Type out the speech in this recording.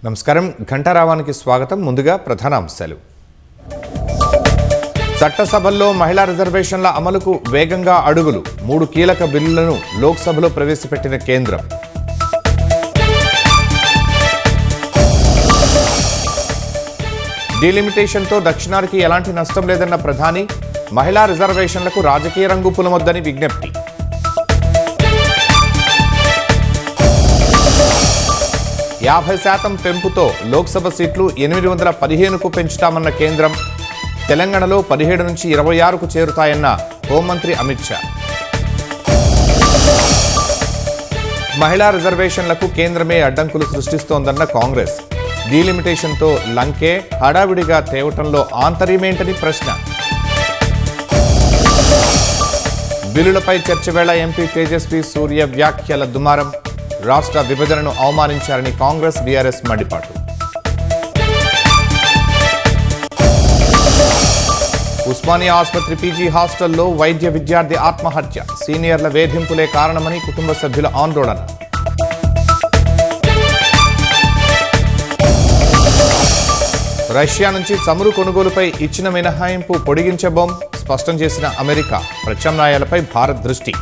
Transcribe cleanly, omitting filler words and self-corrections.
నమస్కారం ఘంటారావానికి స్వాగతం. ముందుగా ప్రధాన అంశాలు. చట్టసభల్లో మహిళా రిజర్వేషన్ల అమలుకు వేగంగా అడుగులు. 3 కీలక బిల్లులను లోక్సభలో ప్రవేశపెట్టిన కేంద్రం. డీలిమిటేషన్తో దక్షిణానికి ఎలాంటి నష్టం లేదన్న ప్రధాని. మహిళా రిజర్వేషన్లకు రాజకీయ రంగు పులమొద్దని విజ్ఞప్తి. %50 పెంపుతో లోక్సభ సీట్లు 815కు పెంచుతామన్న కేంద్రం. తెలంగాణలో 17 నుంచి 26కు చేరుతాయన్న హోంమంత్రి అమిత్ షా. మహిళా రిజర్వేషన్లకు కేంద్రమే అడ్డంకులు సృష్టిస్తోందన్న కాంగ్రెస్. డీలిమిటేషన్తో లంకే హడావిడిగా తేవటంలో ఆంతర్యమేంటని ప్రశ్న. బిల్లులపై చర్చ వేళ ఎంపీ తేజస్వి సూర్య వ్యాఖ్యల దుమారం. రాష్ట్ర విభజనను అవమానించారని కాంగ్రెస్ బీఆర్ఎస్ మండిపాటు. ఉస్మానియా ఆసుపత్రి పీజీ హాస్టల్లో వైద్య విద్యార్థి ఆత్మహత్య. సీనియర్ల వేధింపులే కారణమని కుటుంబ సభ్యుల ఆందోళన. రష్యా నుంచి చమురు కొనుగోలుపై ఇచ్చిన మినహాయింపు పొడిగించబోం స్పష్టం చేసిన అమెరికా. ప్రత్యామ్నాయాలపై భారత్ దృష్టి.